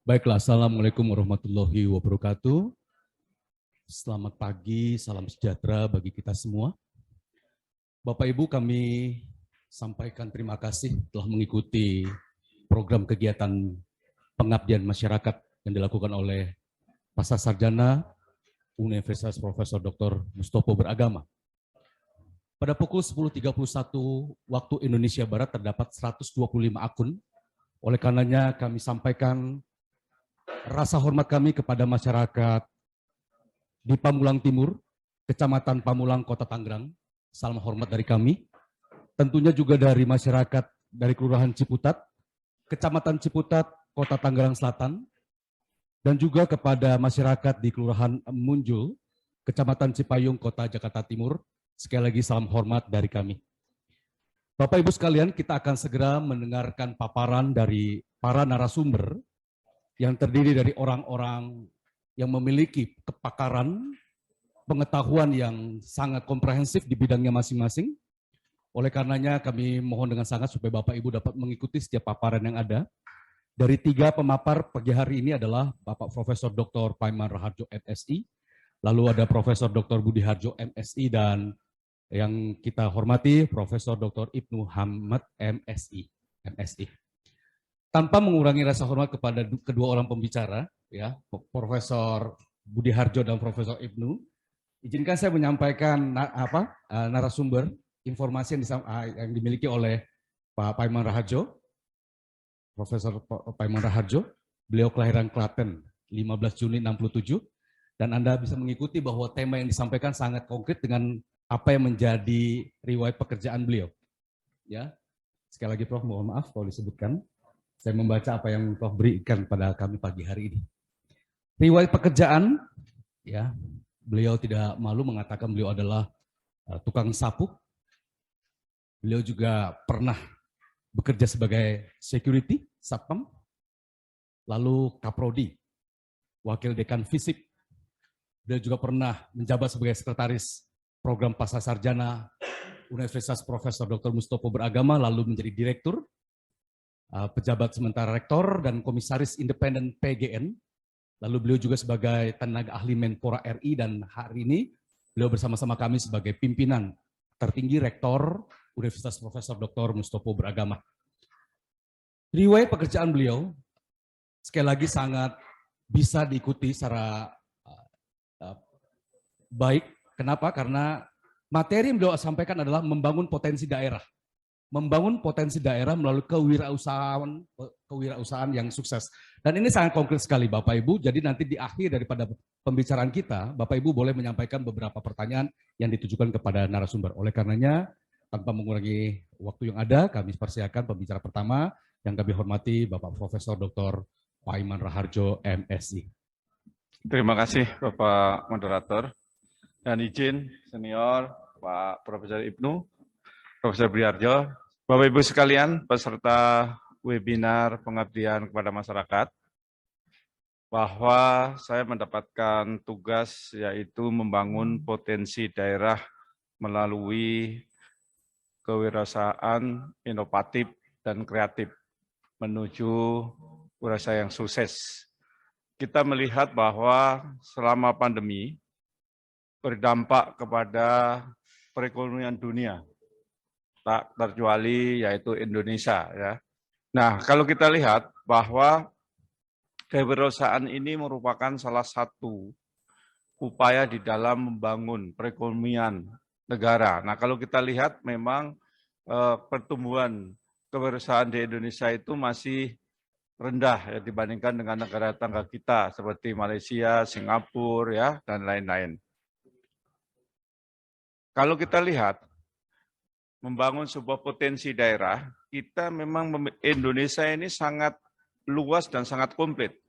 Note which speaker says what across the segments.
Speaker 1: Baiklah, Assalamualaikum warahmatullahi wabarakatuh. Selamat pagi, salam sejahtera bagi kita semua. Bapak Ibu, kami sampaikan terima kasih telah mengikuti program kegiatan pengabdian masyarakat yang dilakukan oleh Pasca Sarjana Universitas Profesor Dr. Mustopo Beragama. Pada pukul 10.31 waktu Indonesia Barat terdapat 125 akun. Oleh karenanya kami sampaikan rasa hormat kami kepada masyarakat di Pamulang Timur, Kecamatan Pamulang, Kota Tangerang. Salam hormat dari kami. Tentunya juga dari masyarakat dari Kelurahan Ciputat, Kecamatan Ciputat, Kota Tangerang Selatan, dan juga kepada masyarakat di Kelurahan Munjul, Kecamatan Cipayung, Kota Jakarta Timur. Sekali lagi salam hormat dari kami. Bapak Ibu sekalian, kita akan segera mendengarkan paparan dari para narasumber yang terdiri dari orang-orang yang memiliki kepakaran, pengetahuan yang sangat komprehensif di bidangnya masing-masing. Oleh karenanya kami mohon dengan sangat supaya Bapak Ibu dapat mengikuti setiap paparan yang ada. Dari 3 pemapar pagi hari ini adalah Bapak Profesor Dr. Paiman Raharjo MSI, lalu ada Profesor Dr. Budi Harjo MSI, dan yang kita hormati Profesor Dr. Ibnu Hamad MSI. Tanpa mengurangi rasa hormat kepada kedua orang pembicara, ya, Profesor Budi Harjo dan Profesor Ibnu, izinkan saya menyampaikan narasumber informasi yang dimiliki oleh Pak Paiman Raharjo, Profesor Paiman Raharjo. Beliau kelahiran Klaten 15 Juni 67, dan Anda bisa mengikuti bahwa tema yang disampaikan sangat konkret dengan apa yang menjadi riwayat pekerjaan beliau. Ya, sekali lagi Prof, mohon maaf kalau disebutkan. Saya membaca apa yang Prof berikan pada kami pagi hari ini. Riwayat pekerjaan, ya, beliau tidak malu mengatakan beliau adalah tukang sapu. Beliau juga pernah bekerja sebagai security, satpam, lalu kaprodi, wakil dekan FISIP. Beliau juga pernah menjabat sebagai sekretaris program Pasca Sarjana Universitas Profesor Dr. Mustopo Beragama, lalu menjadi direktur, pejabat sementara rektor dan komisaris independen PGN. Lalu beliau juga sebagai tenaga ahli Menpora RI, dan hari ini beliau bersama-sama kami sebagai pimpinan tertinggi rektor Universitas Profesor Dr. Mustopo Beragama. Riwayat pekerjaan beliau sekali lagi sangat bisa diikuti secara baik. Kenapa? Karena materi yang beliau sampaikan adalah membangun potensi daerah. Membangun potensi daerah melalui kewirausahaan yang sukses. Dan ini sangat konkret sekali Bapak Ibu, jadi nanti di akhir daripada pembicaraan kita, Bapak Ibu boleh menyampaikan beberapa pertanyaan yang ditujukan kepada narasumber. Oleh karenanya, tanpa mengurangi waktu yang ada, kami persilakan pembicara pertama yang kami hormati Bapak Profesor Dr. Paiman Raharjo MSI.
Speaker 2: Terima kasih Bapak Moderator. Dan izin senior Pak Profesor Ibnu, Profesor Budi Harjo, Bapak Ibu sekalian, peserta webinar pengabdian kepada masyarakat, bahwa saya mendapatkan tugas yaitu membangun potensi daerah melalui kewirausahaan inovatif dan kreatif menuju wirausaha yang sukses. Kita melihat bahwa selama pandemi berdampak kepada perekonomian dunia, tak terkecuali yaitu Indonesia, ya. Nah, kalau kita lihat bahwa kewirausahaan ini merupakan salah satu upaya di dalam membangun perekonomian negara. Nah, kalau kita lihat memang pertumbuhan kewirausahaan di Indonesia itu masih rendah ya, dibandingkan dengan negara tetangga kita seperti Malaysia, Singapura, ya, dan lain-lain. Kalau kita lihat membangun sebuah potensi daerah, kita memang Indonesia ini sangat luas dan sangat komplit.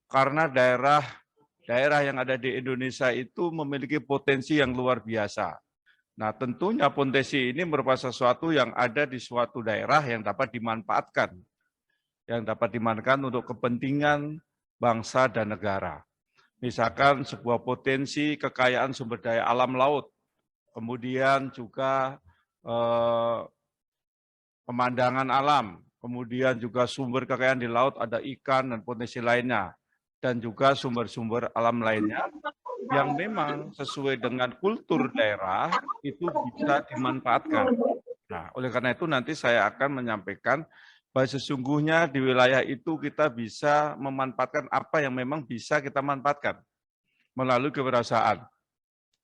Speaker 2: Karena daerah yang ada di Indonesia itu memiliki potensi yang luar biasa. Nah, tentunya potensi ini merupakan sesuatu yang ada di suatu daerah yang dapat dimanfaatkan. Yang dapat dimanfaatkan untuk kepentingan bangsa dan negara. Misalkan sebuah potensi kekayaan sumber daya alam laut, kemudian juga pemandangan alam, kemudian juga sumber kekayaan di laut, ada ikan dan potensi lainnya, dan juga sumber-sumber alam lainnya yang memang sesuai dengan kultur daerah itu bisa dimanfaatkan. Nah, oleh karena itu nanti saya akan menyampaikan bahwa sesungguhnya di wilayah itu kita bisa memanfaatkan apa yang memang bisa kita manfaatkan melalui kewirausahaan.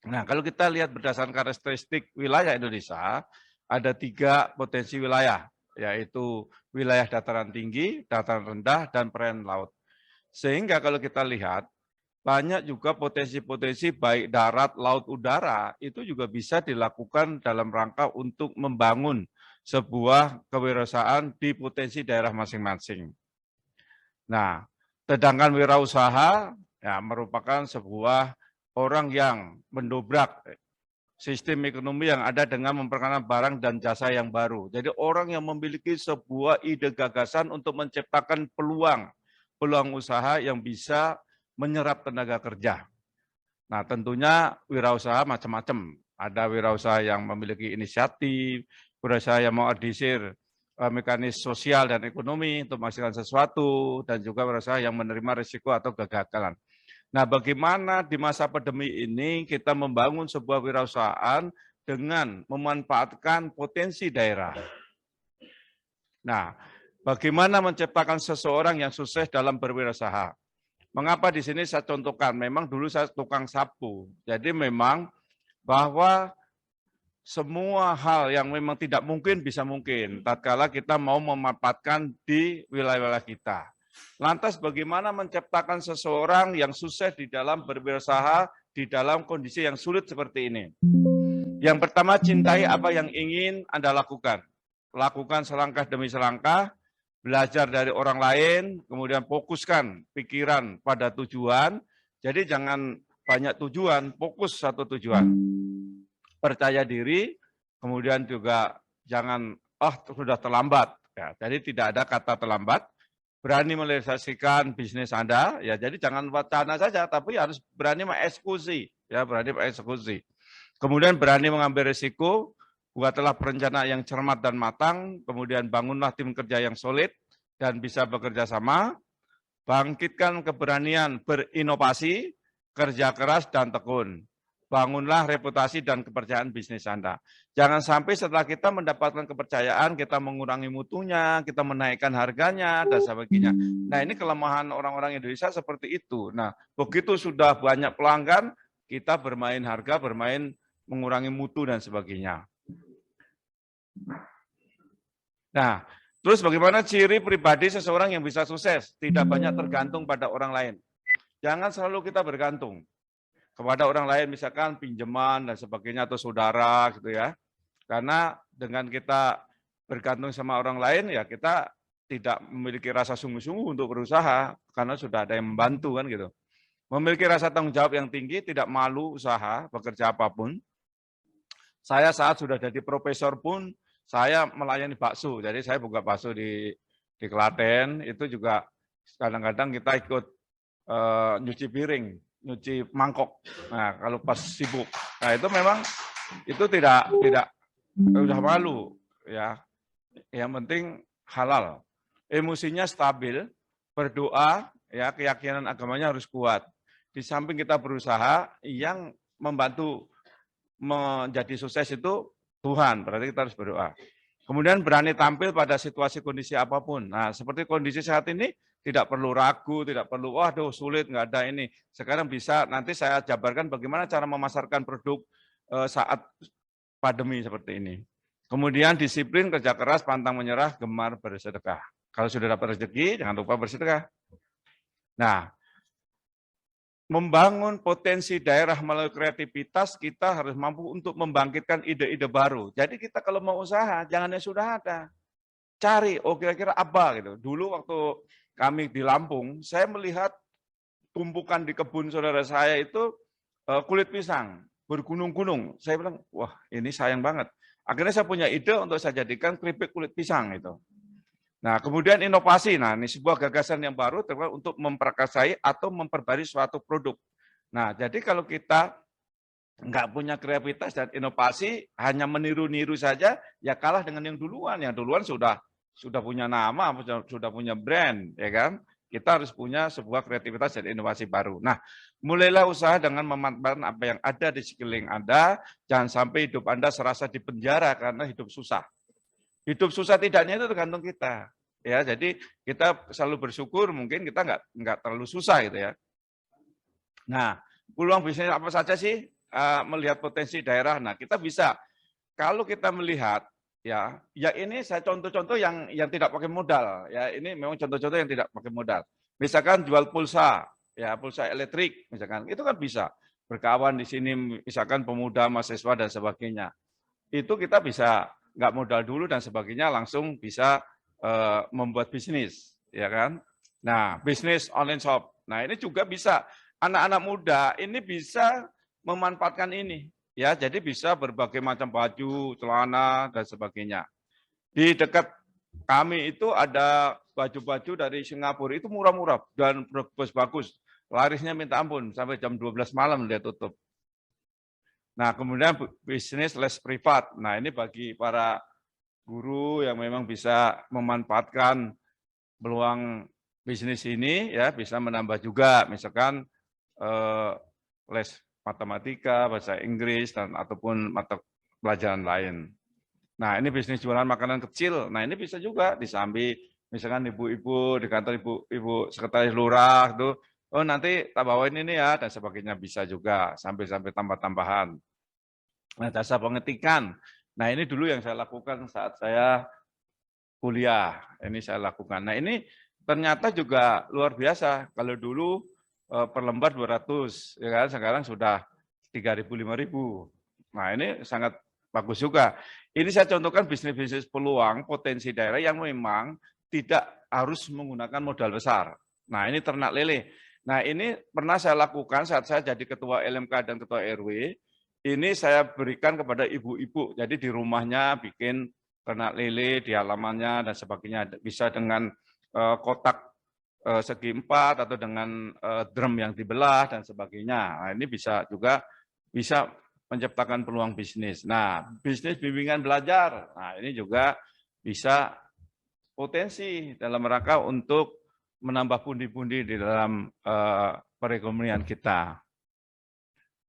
Speaker 2: Nah, kalau kita lihat berdasarkan karakteristik wilayah Indonesia, ada 3 potensi wilayah, yaitu wilayah dataran tinggi, dataran rendah, dan perairan laut. Sehingga kalau kita lihat, banyak juga potensi-potensi baik darat, laut, udara, itu juga bisa dilakukan dalam rangka untuk membangun sebuah kewirausahaan di potensi daerah masing-masing. Nah, sedangkan wirausaha ya, merupakan sebuah orang yang mendobrak sistem ekonomi yang ada dengan memperkenalkan barang dan jasa yang baru. Jadi orang yang memiliki sebuah ide gagasan untuk menciptakan peluang usaha yang bisa menyerap tenaga kerja. Nah, tentunya wirausaha macam-macam. Ada wirausaha yang memiliki inisiatif, wirausaha yang mengorganisir mekanisme sosial dan ekonomi untuk menghasilkan sesuatu, dan juga wirausaha yang menerima risiko atau kegagalan. Nah, bagaimana di masa pandemi ini kita membangun sebuah wirausahaan dengan memanfaatkan potensi daerah. Nah, bagaimana menciptakan seseorang yang sukses dalam berwirausaha? Mengapa di sini saya contohkan? Memang dulu saya tukang sapu. Jadi memang bahwa semua hal yang memang tidak mungkin bisa mungkin tatkala kita mau memanfaatkan di wilayah-wilayah kita. Lantas bagaimana menciptakan seseorang yang sukses di dalam berwirausaha di dalam kondisi yang sulit seperti ini? Yang pertama, cintai apa yang ingin Anda lakukan. Lakukan selangkah demi selangkah, belajar dari orang lain, kemudian fokuskan pikiran pada tujuan. Jadi jangan banyak tujuan, fokus satu tujuan. Percaya diri, kemudian juga jangan, sudah terlambat. Ya, jadi tidak ada kata terlambat. Berani merealisasikan bisnis Anda, ya jadi jangan wacana saja, tapi harus berani mengeksekusi, ya berani mengeksekusi. Kemudian berani mengambil risiko, buatlah perencanaan yang cermat dan matang, kemudian bangunlah tim kerja yang solid dan bisa bekerja sama, bangkitkan keberanian berinovasi, kerja keras dan tekun. Bangunlah reputasi dan kepercayaan bisnis Anda. Jangan sampai setelah kita mendapatkan kepercayaan, kita mengurangi mutunya, kita menaikkan harganya, dan sebagainya. Nah, ini kelemahan orang-orang Indonesia seperti itu. Nah, begitu sudah banyak pelanggan, kita bermain harga, bermain mengurangi mutu, dan sebagainya. Nah, terus bagaimana ciri pribadi seseorang yang bisa sukses? Tidak banyak tergantung pada orang lain. Jangan selalu kita bergantung kepada orang lain, misalkan pinjaman dan sebagainya, atau saudara gitu ya. Karena dengan kita bergantung sama orang lain, ya kita tidak memiliki rasa sungguh-sungguh untuk berusaha, karena sudah ada yang membantu kan gitu. Memiliki rasa tanggung jawab yang tinggi, tidak malu usaha, bekerja apapun. Saya saat sudah jadi profesor pun, saya melayani bakso. Jadi saya buka bakso di Klaten, itu juga kadang-kadang kita ikut nyuci piring, nyuci mangkok. Nah, kalau pas sibuk. Nah, itu memang itu tidak udah malu ya. Yang penting halal. Emosinya stabil, berdoa ya, keyakinan agamanya harus kuat. Di samping kita berusaha, yang membantu menjadi sukses itu Tuhan, berarti kita harus berdoa. Kemudian berani tampil pada situasi kondisi apapun. Nah, seperti kondisi saat ini, tidak perlu ragu, tidak perlu, waduh sulit, nggak ada ini. Sekarang bisa, nanti saya jabarkan bagaimana cara memasarkan produk saat pandemi seperti ini. Kemudian disiplin, kerja keras, pantang menyerah, gemar bersedekah. Kalau sudah dapat rezeki, jangan lupa bersedekah. Nah, membangun potensi daerah melalui kreativitas, kita harus mampu untuk membangkitkan ide-ide baru. Jadi kita kalau mau usaha, jangan yang sudah ada. Cari, kira-kira apa gitu. Dulu waktu kami di Lampung, saya melihat tumpukan di kebun saudara saya itu kulit pisang, bergunung-gunung. Saya bilang, wah ini sayang banget. Akhirnya saya punya ide untuk saya jadikan keripik kulit pisang itu. Nah, kemudian inovasi. Nah, ini sebuah gagasan yang baru untuk memperkasai atau memperbarui suatu produk. Nah, jadi kalau kita nggak punya kreativitas dan inovasi, hanya meniru-niru saja, ya kalah dengan yang duluan. Yang duluan sudah sudah punya nama, sudah punya brand, ya kan? Kita harus punya sebuah kreativitas dan inovasi baru. Nah, mulailah usaha dengan memanfaatkan apa yang ada di sekeliling Anda, jangan sampai hidup Anda serasa di penjara karena hidup susah. Hidup susah tidaknya itu tergantung kita. Ya, jadi kita selalu bersyukur, mungkin kita nggak terlalu susah gitu ya. Nah, peluang bisnis apa saja sih? Melihat potensi daerah. Nah, kita bisa kalau kita melihat ya ini saya contoh-contoh yang tidak pakai modal ya, ini memang contoh-contoh yang tidak pakai modal. Misalkan jual pulsa ya, pulsa elektrik misalkan, itu kan bisa berkawan di sini misalkan pemuda, mahasiswa dan sebagainya. Itu kita bisa nggak modal dulu dan sebagainya, langsung bisa membuat bisnis ya kan. Nah, bisnis online shop. Nah, ini juga bisa anak-anak muda ini bisa memanfaatkan ini. Ya, jadi bisa berbagai macam baju, celana, dan sebagainya. Di dekat kami itu ada baju-baju dari Singapura, itu murah-murah dan bagus-bagus. Larisnya minta ampun, sampai jam 12 malam dia tutup. Nah, kemudian bisnis les privat. Nah, ini bagi para guru yang memang bisa memanfaatkan peluang bisnis ini, ya bisa menambah juga, misalkan les matematika, bahasa Inggris, dan ataupun mata pelajaran lain. Nah, ini bisnis jualan makanan kecil. Nah, ini bisa juga disambi, misalkan ibu-ibu di kantor ibu sekretaris lurah itu, oh nanti tak bawain ini ya, dan sebagainya, bisa juga sampai tambah-tambahan. Nah, jasa pengetikan. Nah, ini dulu yang saya lakukan saat saya kuliah. Ini saya lakukan. Nah, ini ternyata juga luar biasa. Kalau dulu per lembar 200, ya kan? Sekarang sudah 3.000, 5.000. Nah, ini sangat bagus juga. Ini saya contohkan bisnis-bisnis peluang potensi daerah yang memang tidak harus menggunakan modal besar. Nah, ini ternak lele. Nah, ini pernah saya lakukan saat saya jadi ketua LMK dan ketua RW. Ini saya berikan kepada ibu-ibu. Jadi di rumahnya bikin ternak lele di halamannya dan sebagainya. Bisa dengan kotak segi 4 atau dengan drum yang dibelah dan sebagainya. Nah, ini bisa juga bisa menciptakan peluang bisnis. Nah, bisnis bimbingan belajar. Nah, ini juga bisa potensi dalam rangka untuk menambah pundi-pundi di dalam perekonomian kita.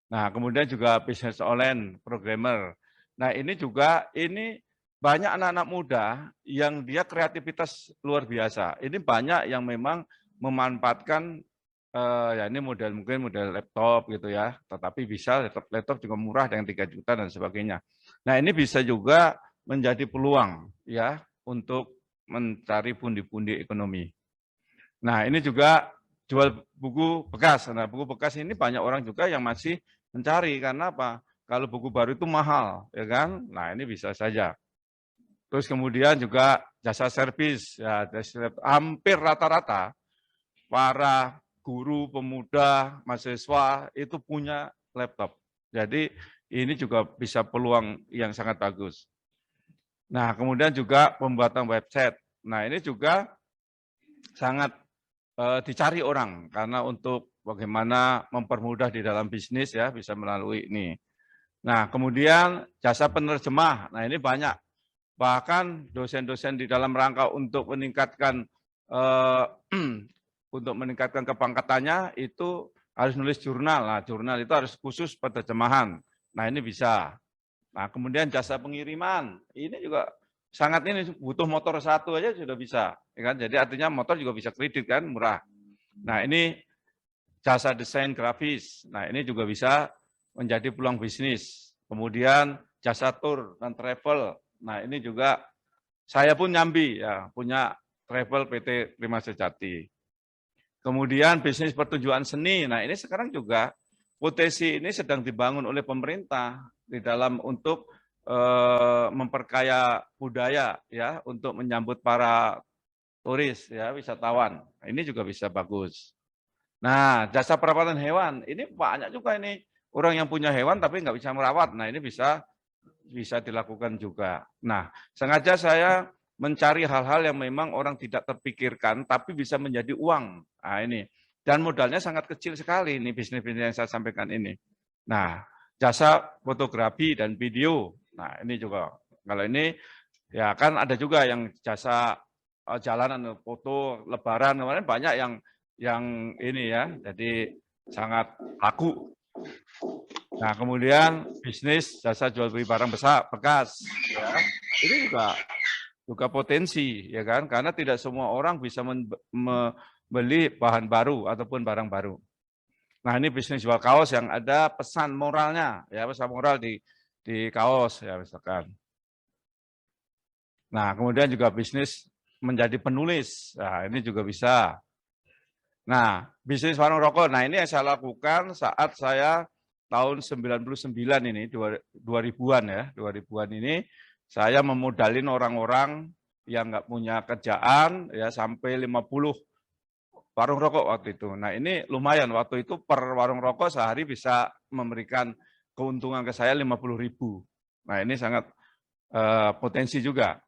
Speaker 2: Nah, kemudian juga bisnis online, programmer. Nah, ini juga banyak anak-anak muda yang dia kreativitas luar biasa. Ini banyak yang memang memanfaatkan ya ini mungkin model laptop gitu ya, tetapi bisa laptop juga murah dengan 3 juta dan sebagainya. Nah, ini bisa juga menjadi peluang ya untuk mencari pundi-pundi ekonomi. Nah, ini juga jual buku bekas. Nah, buku bekas ini banyak orang juga yang masih mencari karena apa? Kalau buku baru itu mahal, ya kan? Nah, ini bisa saja. Terus kemudian juga jasa servis, ya, hampir rata-rata para guru, pemuda, mahasiswa itu punya laptop. Jadi ini juga bisa peluang yang sangat bagus. Nah, kemudian juga pembuatan website. Nah, ini juga sangat dicari orang karena untuk bagaimana mempermudah di dalam bisnis ya bisa melalui ini. Nah, kemudian jasa penerjemah. Nah, ini banyak. Bahkan dosen-dosen di dalam rangka untuk meningkatkan kepangkatannya itu harus nulis jurnal. Nah, jurnal itu harus khusus penerjemahan. Nah, ini bisa. Nah, kemudian jasa pengiriman. Ini juga sangat ini butuh motor satu aja sudah bisa, ya kan? Jadi artinya motor juga bisa kredit kan, murah. Nah, ini jasa desain grafis. Nah, ini juga bisa menjadi peluang bisnis. Kemudian jasa tour dan travel. Nah, ini juga saya pun nyambi ya, punya travel PT Prima Sejati. Kemudian bisnis pertunjukan seni. Nah, ini sekarang juga potensi ini sedang dibangun oleh pemerintah di dalam untuk memperkaya budaya ya, untuk menyambut para turis ya, wisatawan. Nah, ini juga bisa bagus. Nah, jasa perawatan hewan. Ini banyak juga ini orang yang punya hewan tapi nggak bisa merawat. Nah, ini bisa dilakukan juga. Nah, sengaja saya mencari hal-hal yang memang orang tidak terpikirkan, tapi bisa menjadi uang. Nah, ini. Dan modalnya sangat kecil sekali, ini bisnis-bisnis yang saya sampaikan ini. Nah, jasa fotografi dan video. Nah, ini juga. Kalau ini Ya kan ada juga yang jasa jalanan, foto Lebaran kemarin banyak yang ini ya, jadi sangat laku. Nah kemudian bisnis jasa jual beli barang bekas, ya ini juga potensi ya kan, karena tidak semua orang bisa membeli bahan baru ataupun barang baru. Nah ini bisnis jual kaos yang ada pesan moralnya, ya pesan moral di kaos ya misalkan. Nah kemudian juga bisnis menjadi penulis, nah ini juga bisa. Nah bisnis warung rokok, nah ini yang saya lakukan saat saya tahun 99 ini, 2000-an ya, 2000-an ini saya memodalin orang-orang yang nggak punya kerjaan ya sampai 50 warung rokok waktu itu. Nah ini lumayan, waktu itu per warung rokok sehari bisa memberikan keuntungan ke saya 50.000. Nah ini sangat potensi juga.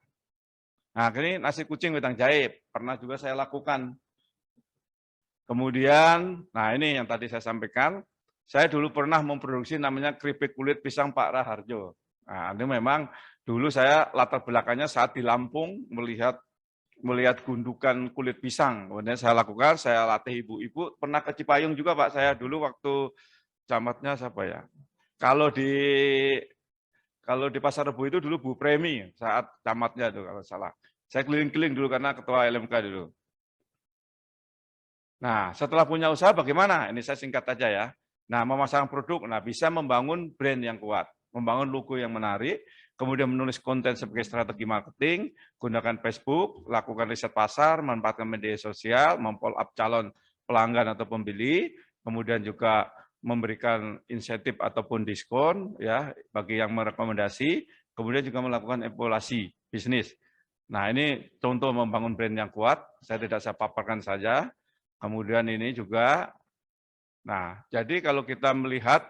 Speaker 2: Nah ini nasi kucing wedang jahe, pernah juga saya lakukan. Kemudian, nah ini yang tadi saya sampaikan, saya dulu pernah memproduksi namanya keripik kulit pisang Pak Raharjo. Nah ini memang dulu saya latar belakangnya saat di Lampung melihat gundukan kulit pisang. Kemudian saya lakukan, saya latih ibu-ibu. Pernah ke Cipayung juga Pak, saya dulu waktu camatnya siapa ya? Kalau di Pasar Rebo itu dulu Bu Premi saat camatnya itu kalau salah. Saya keliling-keliling dulu karena ketua LMK dulu. Nah, setelah punya usaha bagaimana? Ini saya singkat aja ya. Nah, memasang produk, nah bisa membangun brand yang kuat, membangun logo yang menarik, kemudian menulis konten sebagai strategi marketing, gunakan Facebook, lakukan riset pasar, manfaatkan media sosial, memfollow up calon pelanggan atau pembeli, kemudian juga memberikan insentif ataupun diskon ya bagi yang merekomendasi, kemudian juga melakukan evaluasi bisnis. Nah, ini contoh membangun brand yang kuat, saya tidak saya paparkan saja. Kemudian ini juga, nah jadi kalau kita melihat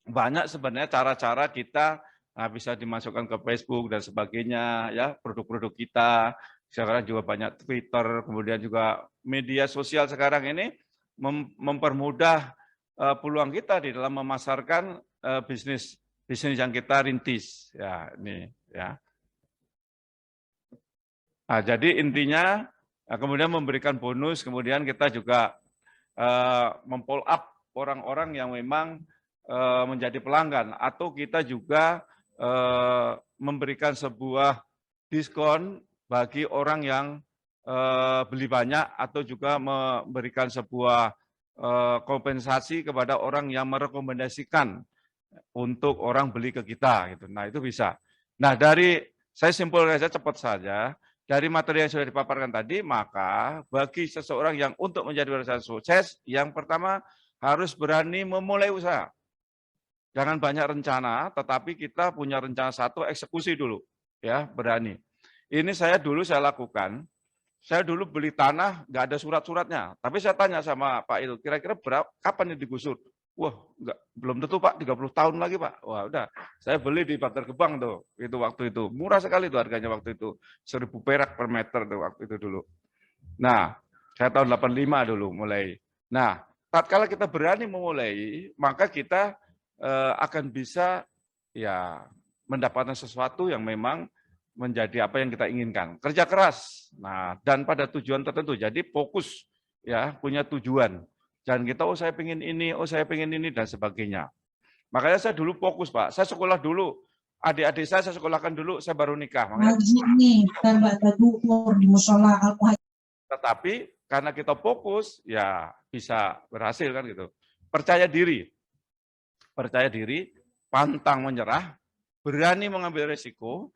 Speaker 2: banyak sebenarnya cara-cara kita bisa dimasukkan ke Facebook dan sebagainya, ya produk-produk kita. Sekarang juga banyak Twitter, kemudian juga media sosial sekarang ini mempermudah peluang kita di dalam memasarkan bisnis yang kita rintis. Ya ini ya. Nah, jadi intinya kemudian memberikan bonus, kemudian kita juga memfollow up orang-orang yang memang menjadi pelanggan, atau kita juga memberikan sebuah diskon bagi orang yang beli banyak, atau juga memberikan sebuah kompensasi kepada orang yang merekomendasikan untuk orang beli ke kita. Gitu. Nah itu bisa. Nah saya simpulkan saja cepat saja. Dari materi yang sudah dipaparkan tadi, maka bagi seseorang yang untuk menjadi wirasawan sukses, yang pertama harus berani memulai usaha. Jangan banyak rencana, tetapi kita punya rencana satu, eksekusi dulu. Ya, berani. Ini saya lakukan, saya dulu beli tanah, nggak ada surat-suratnya. Tapi saya tanya sama Pak itu, kira-kira kapan ini digusur? Wah, belum tentu Pak, 30 tahun lagi Pak. Wah udah, saya beli di Bantar Gebang tuh, itu waktu itu. Murah sekali tuh harganya waktu itu. 1.000 perak per meter tuh waktu itu dulu. Nah, saya tahun 85 dulu mulai. Nah, tatkala kita berani memulai, maka kita akan bisa ya mendapatkan sesuatu yang memang menjadi apa yang kita inginkan. Kerja keras, nah dan pada tujuan tertentu. Jadi fokus ya, punya tujuan. Jangan kita, oh saya pengen ini, oh saya pengen ini, dan sebagainya. Makanya saya dulu fokus, Pak. Saya sekolah dulu. Adik-adik saya sekolahkan dulu, saya baru nikah. Makanya, tetapi karena kita fokus, ya bisa berhasil kan gitu. Percaya diri, pantang menyerah, berani mengambil risiko,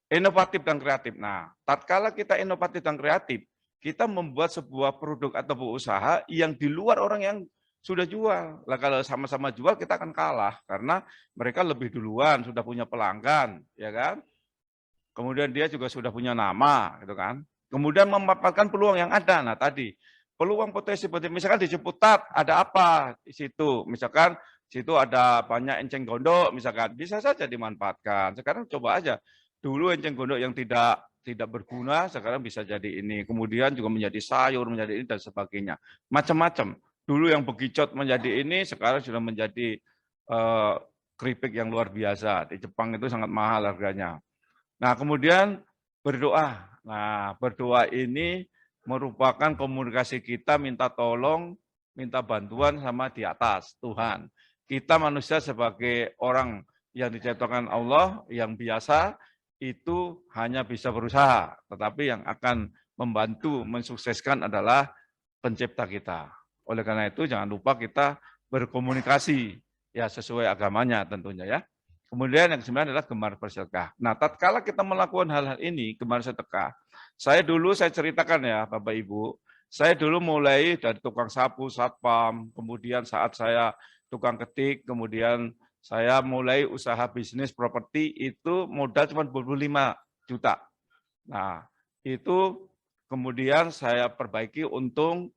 Speaker 2: inovatif dan kreatif. Nah, tatkala kita inovatif dan kreatif, kita membuat sebuah produk atau usaha yang di luar orang yang sudah jual. Lah kalau sama-sama jual kita akan kalah karena mereka lebih duluan sudah punya pelanggan, ya kan? Kemudian dia juga sudah punya nama, gitu kan? Kemudian memanfaatkan peluang yang ada. Nah, tadi peluang potensi, misalkan di Ciputat ada apa di situ? Misalkan situ ada banyak enceng gondok, misalkan bisa saja dimanfaatkan. Sekarang coba aja. Dulu enceng gondok yang tidak berguna, sekarang bisa jadi ini. Kemudian juga menjadi sayur, menjadi ini, dan sebagainya. Macam-macam. Dulu yang bekicot menjadi ini, sekarang sudah menjadi keripik yang luar biasa. Di Jepang itu sangat mahal harganya. Nah, kemudian berdoa. Nah, berdoa ini merupakan komunikasi kita minta tolong, minta bantuan sama di atas, Tuhan. Kita manusia sebagai orang yang diciptakan Allah, yang biasa, itu hanya bisa berusaha. Tetapi yang akan membantu, mensukseskan adalah pencipta kita. Oleh karena itu, jangan lupa kita berkomunikasi, ya sesuai agamanya tentunya ya. Kemudian yang kesembilan adalah gemar bersedekah. Nah, tatkala kita melakukan hal-hal ini, gemar sedekah, saya ceritakan ya Bapak Ibu, saya dulu mulai dari tukang sapu, satpam, kemudian saat saya tukang ketik, kemudian saya mulai usaha bisnis properti itu modal cuma 25 juta. Nah, itu kemudian saya perbaiki untung,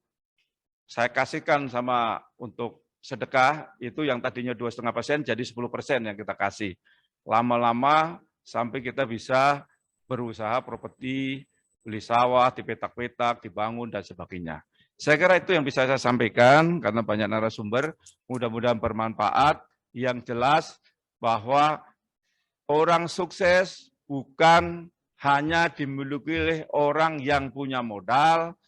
Speaker 2: saya kasihkan sama untuk sedekah itu yang tadinya 2,5% jadi 10% yang kita kasih. Lama-lama sampai kita bisa berusaha properti, beli sawah, dipetak-petak, dibangun, dan sebagainya. Saya kira itu yang bisa saya sampaikan karena banyak narasumber, mudah-mudahan bermanfaat. Yang jelas bahwa orang sukses bukan hanya dimiliki oleh orang yang punya modal,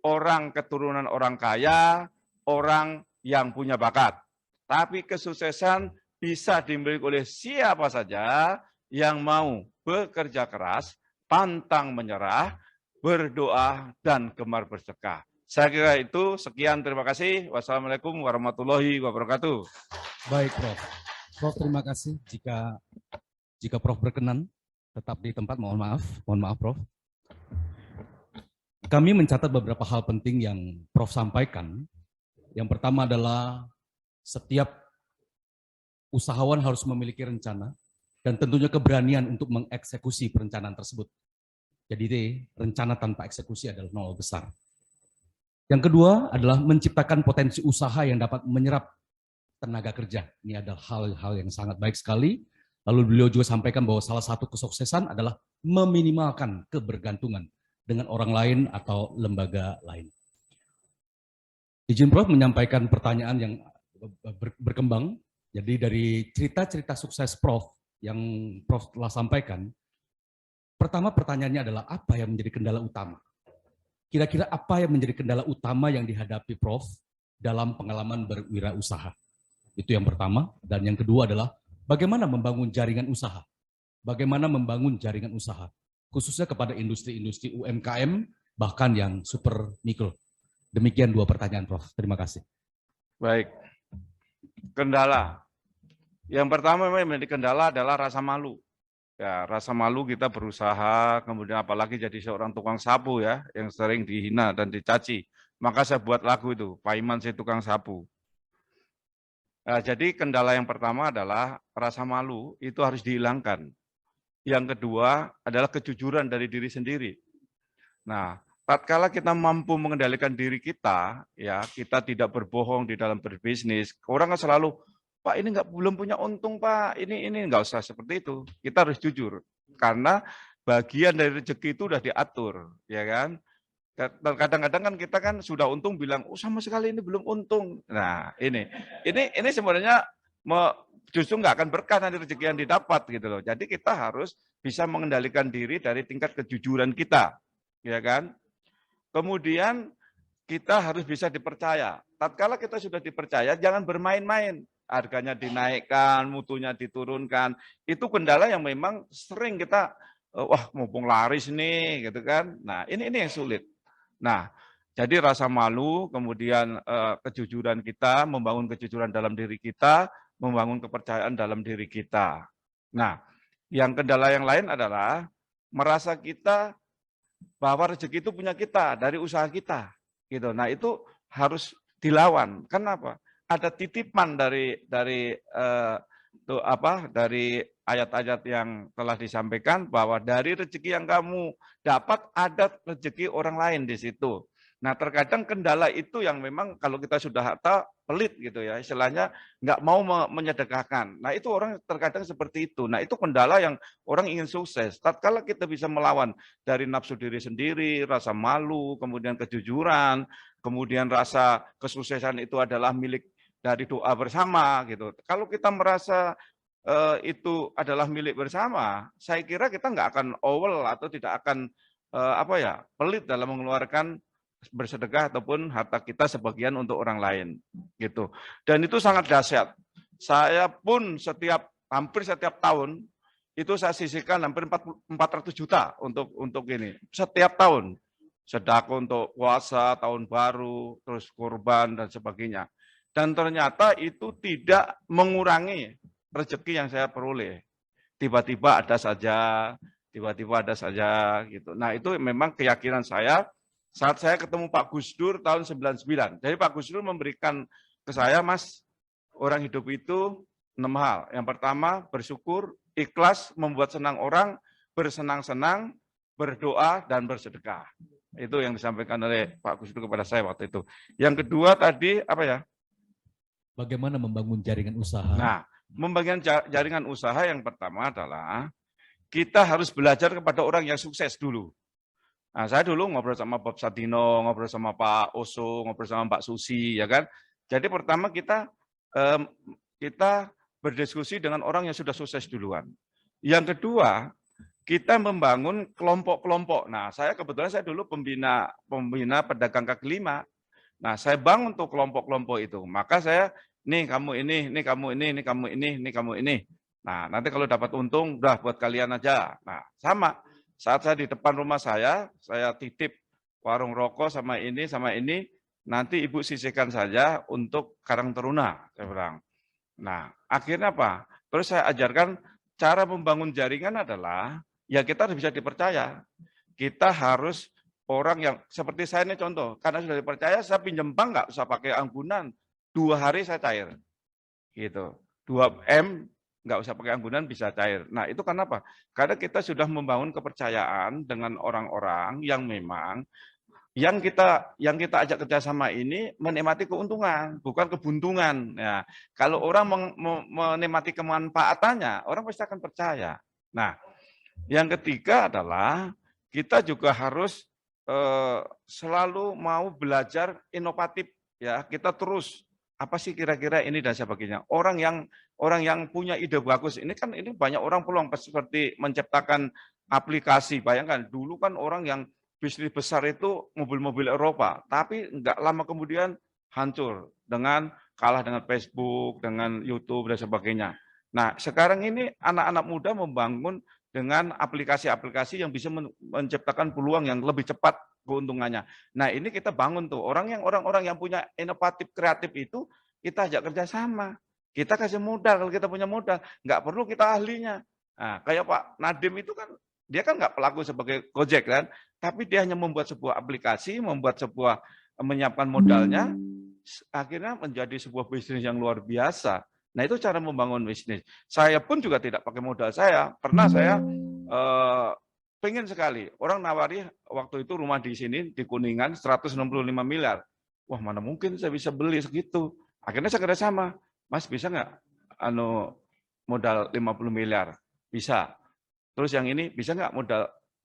Speaker 2: orang keturunan orang kaya, orang yang punya bakat. Tapi kesuksesan bisa dimiliki oleh siapa saja yang mau bekerja keras, pantang menyerah, berdoa, dan gemar bersedekah. Saya kira itu, sekian, terima kasih. Wassalamualaikum warahmatullahi wabarakatuh.
Speaker 1: Baik, Prof. Prof, terima kasih. Jika Prof berkenan, tetap di tempat, mohon maaf, Prof. Kami mencatat beberapa hal penting yang Prof sampaikan. Yang pertama adalah setiap usahawan harus memiliki rencana dan tentunya keberanian untuk mengeksekusi perencanaan tersebut. Jadi rencana tanpa eksekusi adalah nol besar. Yang kedua adalah menciptakan potensi usaha yang dapat menyerap tenaga kerja. Ini adalah hal-hal yang sangat baik sekali. Lalu beliau juga sampaikan bahwa salah satu kesuksesan adalah meminimalkan kebergantungan dengan orang lain atau lembaga lain. Izin Prof menyampaikan pertanyaan yang berkembang. Jadi dari cerita-cerita sukses Prof yang Prof telah sampaikan, pertama pertanyaannya adalah apa yang menjadi kendala utama? Kira-kira apa yang menjadi kendala utama yang dihadapi Prof dalam pengalaman berwirausaha? Itu yang pertama. Dan yang kedua adalah bagaimana membangun jaringan usaha? Bagaimana membangun jaringan usaha? Khususnya kepada industri-industri UMKM, bahkan yang super mikro. Demikian dua pertanyaan, Prof. Terima kasih.
Speaker 2: Baik. Kendala. Yang pertama memang menjadi kendala adalah rasa malu. Ya, rasa malu kita berusaha, kemudian apalagi jadi seorang tukang sapu ya, yang sering dihina dan dicaci. Maka saya buat lagu itu, Paiman si tukang sapu. Nah, jadi kendala yang pertama adalah rasa malu, itu harus dihilangkan. Yang kedua adalah kejujuran dari diri sendiri. Nah, tatkala kita mampu mengendalikan diri kita, ya kita tidak berbohong di dalam berbisnis. Orang kan selalu, Pak ini belum punya untung Pak, ini nggak usah seperti itu. Kita harus jujur, karena bagian dari rezeki itu sudah diatur, ya kan. Kadang-kadang kan kita kan sudah untung bilang, oh sama sekali ini belum untung. Nah ini sebenarnya justru nggak akan berkah nanti rezeki yang didapat gitu loh. Jadi kita harus bisa mengendalikan diri dari tingkat kejujuran kita, ya kan. Kemudian kita harus bisa dipercaya. Tatkala kita sudah dipercaya, jangan bermain-main. Harganya dinaikkan, mutunya diturunkan. Itu kendala yang memang sering kita, wah mumpung laris nih, gitu kan. Nah ini yang sulit. Nah jadi rasa malu, kemudian kejujuran kita, membangun kejujuran dalam diri kita, membangun kepercayaan dalam diri kita. Nah yang kendala yang lain adalah merasa kita bahwa rezeki itu punya kita dari usaha kita, gitu. Nah itu harus dilawan. Kenapa? Ada titipan dari ayat-ayat yang telah disampaikan bahwa dari rezeki yang kamu dapat ada rezeki orang lain di situ. Nah terkadang kendala itu yang memang kalau kita sudah tahu pelit gitu ya, istilahnya nggak mau menyedekahkan. Nah itu orang terkadang seperti itu. Nah itu kendala yang orang ingin sukses. Tatkala kita bisa melawan dari nafsu diri sendiri, rasa malu, kemudian kejujuran, kemudian rasa kesuksesan itu adalah milik dari doa bersama gitu. Kalau kita merasa itu adalah milik bersama, saya kira kita nggak akan awel atau tidak akan pelit dalam mengeluarkan bersedekah ataupun harta kita sebagian untuk orang lain gitu. Dan itu sangat dahsyat. Saya pun hampir setiap tahun itu saya sisihkan hampir 400 juta untuk ini setiap tahun. Sedekah untuk puasa, tahun baru, terus kurban dan sebagainya. Dan ternyata itu tidak mengurangi rezeki yang saya peroleh. Tiba-tiba ada saja gitu. Nah, itu memang keyakinan saya saat saya ketemu Pak Gus Dur tahun 99. Jadi Pak Gus Dur memberikan ke saya, Mas, orang hidup itu 6 hal. Yang pertama, bersyukur, ikhlas, membuat senang orang, bersenang-senang, berdoa, dan bersedekah. Itu yang disampaikan oleh Pak Gus Dur kepada saya waktu itu. Yang kedua tadi,
Speaker 1: bagaimana membangun jaringan usaha?
Speaker 2: Nah, membangun jaringan usaha yang pertama adalah kita harus belajar kepada orang yang sukses dulu. Nah, saya dulu ngobrol sama Bob Sadino, ngobrol sama Pak Oso, ngobrol sama Pak Susi, ya kan. Jadi pertama kita berdiskusi dengan orang yang sudah sukses duluan. Yang kedua, kita membangun kelompok-kelompok. Nah, kebetulan saya dulu pembina pedagang kaki lima. Nah, saya bangun tuh kelompok-kelompok itu. Maka saya, nih kamu ini, nih kamu ini, nih kamu ini, nih kamu ini. Nah, nanti kalau dapat untung, udah buat kalian aja. Nah, sama. Saat saya di depan rumah saya titip warung rokok sama ini, nanti ibu sisihkan saja untuk Karang Taruna, saya bilang. Nah, akhirnya apa? Terus saya ajarkan cara membangun jaringan adalah, ya kita harus bisa dipercaya. Kita harus orang yang, seperti saya ini contoh, karena sudah dipercaya, saya pinjam bank nggak usah pakai anggunan, 2 hari saya cair. Gitu. 2M, nggak usah pakai anggunan bisa cair. Nah, itu kenapa? Karena kita sudah membangun kepercayaan dengan orang-orang yang memang yang kita ajak kerjasama ini menikmati keuntungan, bukan kebuntungan. Ya, kalau orang menikmati kemanfaatannya, orang pasti akan percaya. Nah, yang ketiga adalah kita juga harus selalu mau belajar inovatif. Ya, kita terus apa sih kira-kira ini dan sebagainya. Orang yang punya ide bagus ini kan ini banyak orang peluang seperti menciptakan aplikasi. Bayangkan dulu kan orang yang bisnis besar itu mobil-mobil Eropa, tapi nggak lama kemudian hancur kalah dengan Facebook, dengan YouTube dan sebagainya. Nah, sekarang ini anak-anak muda membangun dengan aplikasi-aplikasi yang bisa menciptakan peluang yang lebih cepat keuntungannya. Nah, ini kita bangun tuh orang-orang yang punya inovatif kreatif itu kita ajak kerjasama. Kita kasih modal kalau kita punya modal, nggak perlu kita ahlinya. Nah, kayak Pak Nadiem itu kan dia kan nggak pelaku sebagai Gojek kan, tapi dia hanya membuat sebuah aplikasi, menyiapkan modalnya, akhirnya menjadi sebuah bisnis yang luar biasa. Nah, itu cara membangun bisnis. Saya pun juga tidak pakai modal saya. Pernah saya pengen sekali. Orang nawari waktu itu rumah di sini, di Kuningan, 165 miliar. Wah, mana mungkin saya bisa beli segitu. Akhirnya saya kerjasama. Mas, bisa nggak modal 50 miliar? Bisa. Terus yang ini, bisa nggak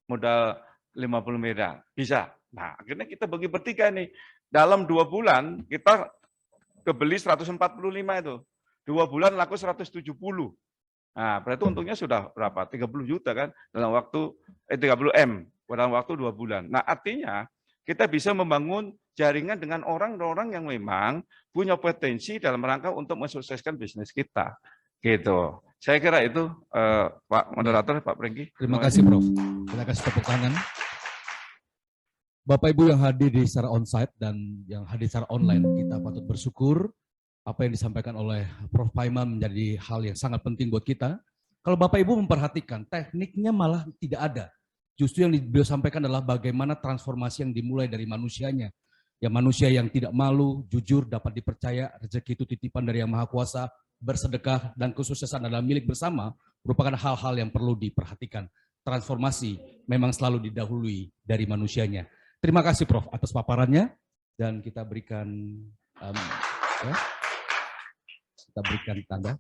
Speaker 2: modal 50 miliar? Bisa. Nah, akhirnya kita bagi bertiga nih. Dalam 2 bulan, kita kebeli 145 itu. 2 bulan laku 170. Nah, berarti untungnya sudah berapa? 30 juta kan dalam waktu 30 M dalam waktu 2 bulan. Nah, artinya kita bisa membangun jaringan dengan orang-orang yang memang punya potensi dalam rangka untuk mensukseskan bisnis kita. Gitu. Saya kira itu Pak Moderator, Pak Prengki.
Speaker 1: Terima kasih, Prof. Kita kasih tepuk tangan. Bapak Ibu yang hadir di secara onsite dan yang hadir secara online, kita patut bersyukur apa yang disampaikan oleh Prof. Paiman menjadi hal yang sangat penting buat kita. Kalau Bapak Ibu memperhatikan, tekniknya malah tidak ada. Justru yang beliau sampaikan adalah bagaimana transformasi yang dimulai dari manusianya. Ya, manusia yang tidak malu, jujur, dapat dipercaya, rezeki itu titipan dari Yang Maha Kuasa, bersedekah, dan kesuksesan adalah milik bersama, merupakan hal-hal yang perlu diperhatikan. Transformasi memang selalu didahului dari manusianya. Terima kasih Prof. atas paparannya, dan kita berikan... kita berikan tanda.